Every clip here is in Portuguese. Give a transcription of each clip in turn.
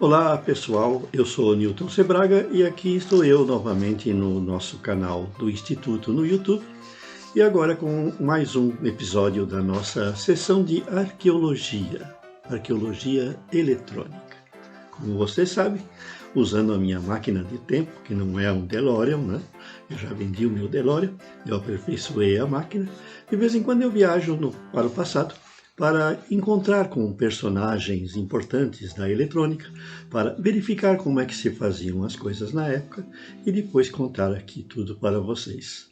Olá pessoal, eu sou Newton Sebraga e aqui estou eu novamente no nosso canal do Instituto no YouTube e agora com mais um episódio da nossa sessão de arqueologia eletrônica. Como você sabe, usando a minha máquina de tempo, que não é um DeLorean, né? Eu já vendi o meu DeLorean, eu aperfeiçoei a máquina, de vez em quando eu viajo para o passado, para encontrar com personagens importantes da eletrônica, para verificar como é que se faziam as coisas na época e depois contar aqui tudo para vocês.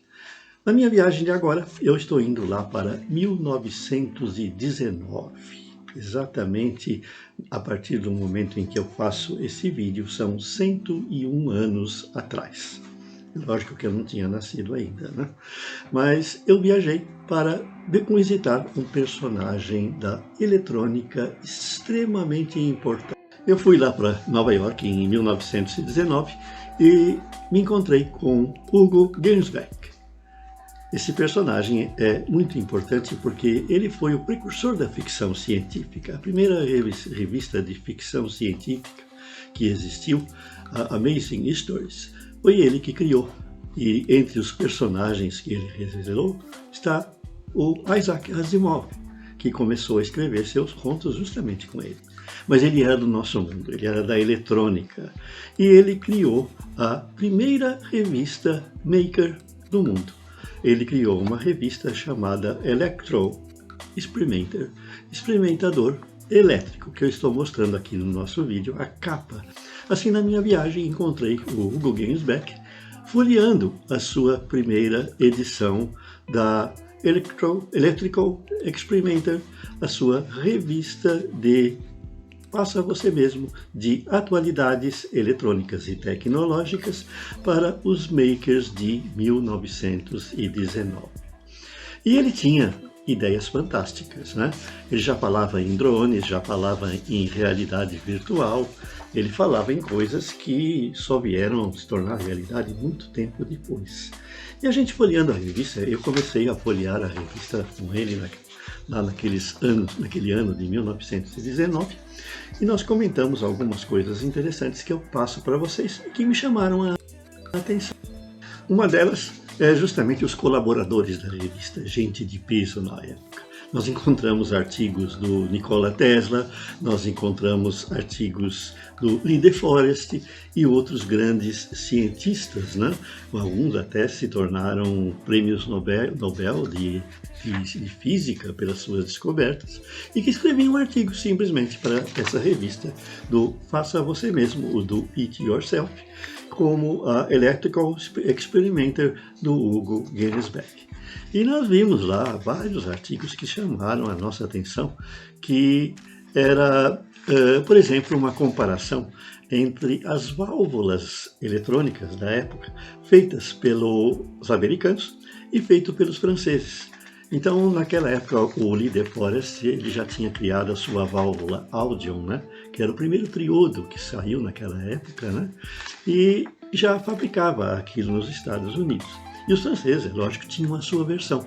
Na minha viagem de agora, eu estou indo lá para 1919. Exatamente a partir do momento em que eu faço esse vídeo, são 101 anos atrás. Lógico que eu não tinha nascido ainda, né? Mas eu viajei para visitar um personagem da eletrônica extremamente importante. Eu fui lá para Nova York em 1919 e me encontrei com Hugo Gernsback. Esse personagem é muito importante porque ele foi o precursor da ficção científica. A primeira revista de ficção científica que existiu, a Amazing Stories, foi ele que criou. E entre os personagens que ele revelou está o Isaac Asimov, que começou a escrever seus contos justamente com ele. Mas ele era do nosso mundo, ele era da eletrônica. E ele criou a primeira revista maker do mundo. Ele criou uma revista chamada Electro Experimenter, experimentador elétrico, que eu estou mostrando aqui no nosso vídeo, a capa. Assim, na minha viagem, encontrei o Hugo Gernsback folheando a sua primeira edição da Electrical Experimenter, a sua revista de faça você mesmo de atualidades eletrônicas e tecnológicas para os makers de 1919. E ele tinha ideias fantásticas, né? Ele já falava em drones, já falava em realidade virtual, ele falava em coisas que só vieram se tornar realidade muito tempo depois. E a gente folheando a revista, eu comecei a folhear a revista com ele lá naquele ano de 1919, e nós comentamos algumas coisas interessantes que eu passo para vocês que me chamaram a atenção. Uma delas é justamente os colaboradores da revista, gente de peso na época. Nós encontramos artigos do Nikola Tesla, nós encontramos artigos do Lee De Forest e outros grandes cientistas, né? Alguns até se tornaram prêmios Nobel de Física pelas suas descobertas e que escreviam artigos simplesmente para essa revista do Faça Você Mesmo, o do It Yourself, como a Electrical Experimenter do Hugo Gernsback. E nós vimos lá vários artigos que chamaram a nossa atenção, que era, por exemplo, uma comparação entre as válvulas eletrônicas da época, feitas pelos americanos e feitas pelos franceses. Então, naquela época, o Lee De Forest ele já tinha criado a sua válvula Audion, né? Que era o primeiro triodo que saiu naquela época, né? E já fabricava aquilo nos Estados Unidos. E os franceses, lógico, tinham a sua versão.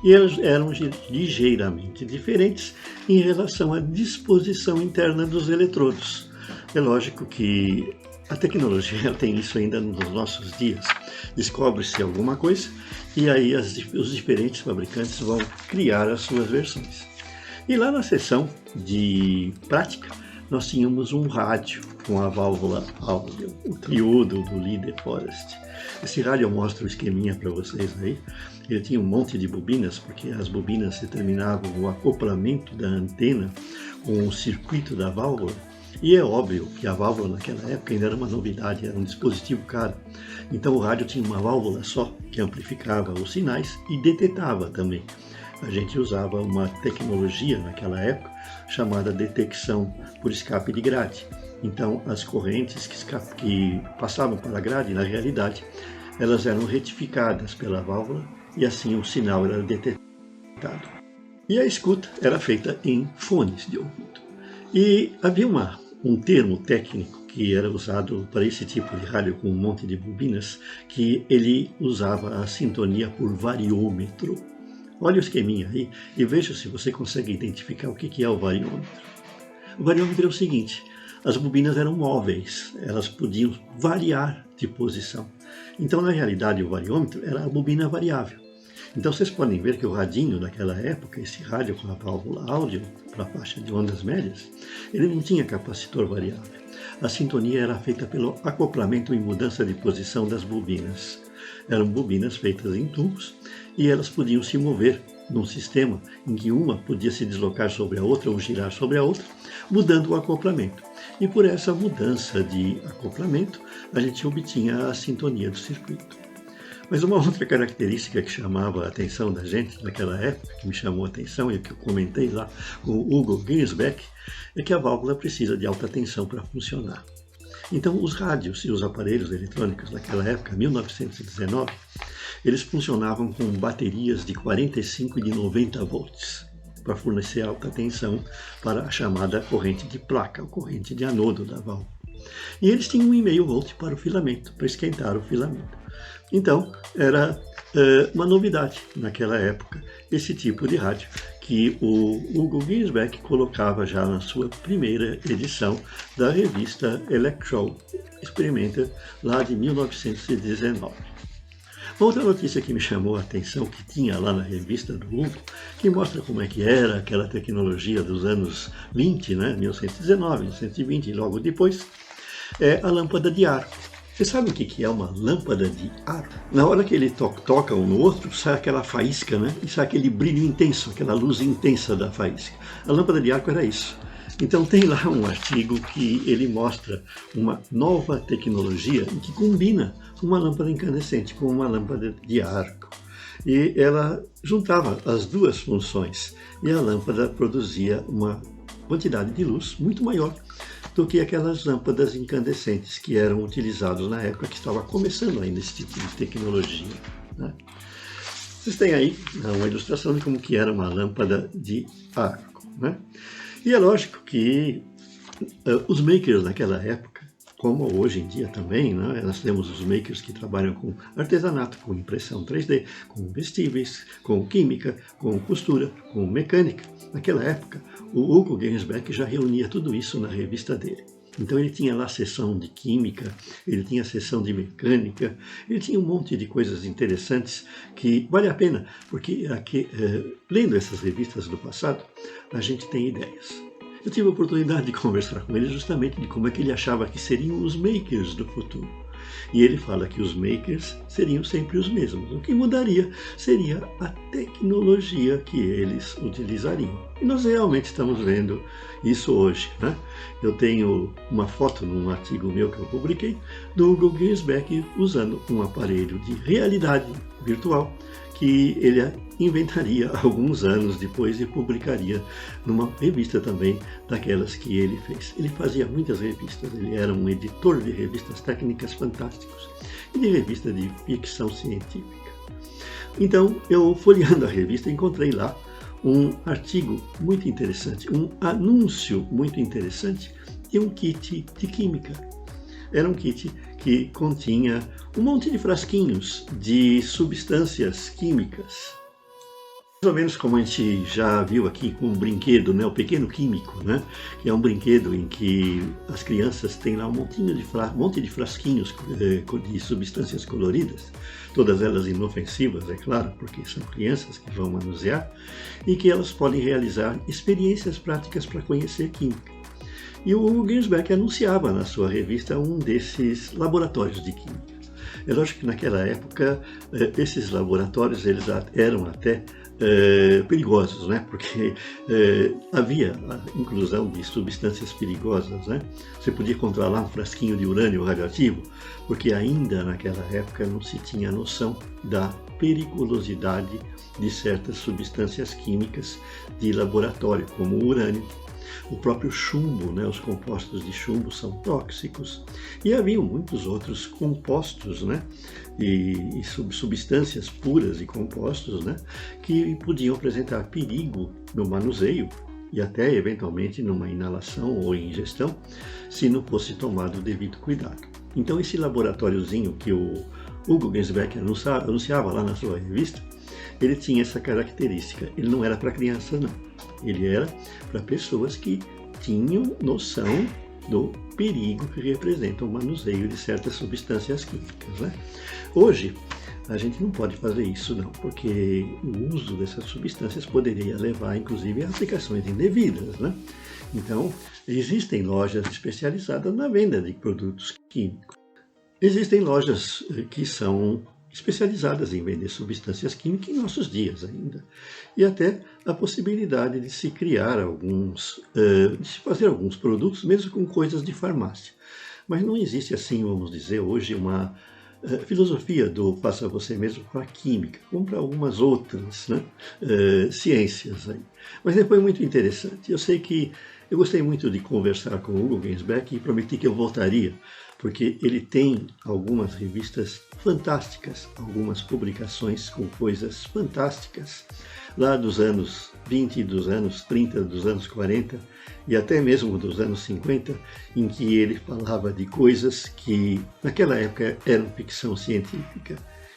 E elas eram ligeiramente diferentes em relação à disposição interna dos eletrodos. É lógico que a tecnologia tem isso ainda nos nossos dias. Descobre-se alguma coisa e aí os diferentes fabricantes vão criar as suas versões. E lá na seção de prática, nós tínhamos um rádio com a válvula áudio, o triodo do Lee De Forest. Esse rádio eu mostro o esqueminha para vocês aí. Ele tinha um monte de bobinas, porque as bobinas determinavam o acoplamento da antena com o circuito da válvula. E é óbvio que a válvula naquela época ainda era uma novidade, era um dispositivo caro. Então o rádio tinha uma válvula só, que amplificava os sinais e detetava também. A gente usava uma tecnologia naquela época chamada detecção por escape de grade. Então as correntes que passavam pela grade, na realidade, elas eram retificadas pela válvula e assim o sinal era detectado. E a escuta era feita em fones de ouvido. E havia um termo técnico que era usado para esse tipo de rádio com um monte de bobinas, que ele usava a sintonia por variômetro. Olha o esqueminha aí e veja se você consegue identificar o que é o variômetro. O variômetro é o seguinte: as bobinas eram móveis, elas podiam variar de posição. Então, na realidade, o variômetro era a bobina variável. Então, vocês podem ver que o radinho daquela época, esse rádio com a válvula áudio para a faixa de ondas médias, ele não tinha capacitor variável. A sintonia era feita pelo acoplamento e mudança de posição das bobinas. Eram bobinas feitas em tubos e elas podiam se mover num sistema em que uma podia se deslocar sobre a outra ou girar sobre a outra, mudando o acoplamento. E por essa mudança de acoplamento, a gente obtinha a sintonia do circuito. Mas uma outra característica que chamava a atenção da gente naquela época, que me chamou a atenção e que eu comentei lá com o Hugo Gernsback, é que a válvula precisa de alta tensão para funcionar. Então, os rádios e os aparelhos eletrônicos daquela época, 1919, eles funcionavam com baterias de 45 e de 90 volts, para fornecer alta tensão para a chamada corrente de placa, ou corrente de anodo da válvula. E eles tinham 1,5 volt para o filamento, para esquentar o filamento. Então, era uma novidade naquela época, esse tipo de rádio, que o Hugo Gernsback colocava já na sua primeira edição da revista Electro Experimenter, lá de 1919. Outra notícia que me chamou a atenção, que tinha lá na revista do Hugo, que mostra como é que era aquela tecnologia dos anos 20, né, 1919, 1920 e logo depois, é a lâmpada de ar. Você sabe o que é uma lâmpada de ar? Na hora que ele toca um no outro, sai aquela faísca, né? E sai aquele brilho intenso, aquela luz intensa da faísca. A lâmpada de arco era isso. Então tem lá um artigo que ele mostra uma nova tecnologia que combina uma lâmpada incandescente com uma lâmpada de arco. E ela juntava as duas funções e a lâmpada produzia uma quantidade de luz muito maior do que aquelas lâmpadas incandescentes que eram utilizadas na época que estava começando ainda esse tipo de tecnologia, né? Vocês têm aí uma ilustração de como que era uma lâmpada de arco, né? E é lógico que os makers naquela época, como hoje em dia também, né, nós temos os makers que trabalham com artesanato, com impressão 3D, com vestíveis, com química, com costura, com mecânica. Naquela época, o Hugo Gernsback já reunia tudo isso na revista dele. Então ele tinha lá a seção de química, ele tinha a seção de mecânica, ele tinha um monte de coisas interessantes que vale a pena, porque aqui, lendo essas revistas do passado, a gente tem ideias. Eu tive a oportunidade de conversar com ele justamente de como é que ele achava que seriam os makers do futuro. E ele fala que os makers seriam sempre os mesmos. O que mudaria seria a tecnologia que eles utilizariam. E nós realmente estamos vendo isso hoje, né? Eu tenho uma foto num artigo meu que eu publiquei do Hugo Gernsback usando um aparelho de realidade virtual que ele inventaria alguns anos depois e publicaria numa revista também daquelas que ele fez. Ele fazia muitas revistas, ele era um editor de revistas técnicas fantásticos e de revista de ficção científica. Então, eu folheando a revista, encontrei lá um artigo muito interessante, um anúncio muito interessante de um kit de química. Era um kit que continha um monte de frasquinhos de substâncias químicas. Mais ou menos como a gente já viu aqui com um brinquedo, né, o Pequeno Químico, né, que é um brinquedo em que as crianças têm lá um monte de frasquinhos de substâncias coloridas, todas elas inofensivas, é claro, porque são crianças que vão manusear, e que elas podem realizar experiências práticas para conhecer química. E o Hugo Gernsback anunciava na sua revista um desses laboratórios de química. É lógico que naquela época esses laboratórios eles eram até perigosos, né? Porque havia a inclusão de substâncias perigosas, né? Você podia encontrar lá um frasquinho de urânio radioativo, porque ainda naquela época não se tinha noção da periculosidade de certas substâncias químicas de laboratório, como o urânio. O próprio chumbo, né, os compostos de chumbo são tóxicos. E havia muitos outros compostos, né, e substâncias puras e compostos, né, que podiam apresentar perigo no manuseio e até eventualmente numa inalação ou ingestão, se não fosse tomado o devido cuidado. Então esse laboratóriozinho que o Hugo Gernsback anunciava lá na sua revista, ele tinha essa característica. Ele não era para crianças, não. Ele era para pessoas que tinham noção do perigo que representa o manuseio de certas substâncias químicas, né? Hoje, a gente não pode fazer isso não, porque o uso dessas substâncias poderia levar, inclusive, a aplicações indevidas, né? Então, existem lojas especializadas na venda de produtos químicos. Existem lojas que são especializadas em vender substâncias químicas em nossos dias ainda. E até a possibilidade de se criar de se fazer alguns produtos, mesmo com coisas de farmácia. Mas não existe assim, vamos dizer, hoje uma filosofia do faça você mesmo com a química, como para algumas outras, né, ciências aí. Mas foi muito interessante. Eu sei que eu gostei muito de conversar com o Hugo Gernsback e prometi que eu voltaria, porque ele tem algumas revistas fantásticas, algumas publicações com coisas fantásticas, lá dos anos 20, dos anos 30, dos anos 40 e até mesmo dos anos 50, em que ele falava de coisas que naquela época eram ficção científica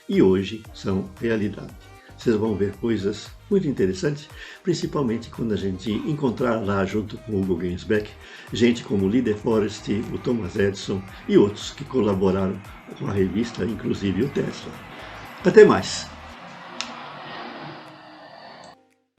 e hoje são realidade. Vocês vão ver coisas muito interessantes, principalmente quando a gente encontrar lá junto com o Hugo Gernsback, gente como Lee DeForest, o Thomas Edison e outros que colaboraram com a revista, inclusive o Tesla. Até mais!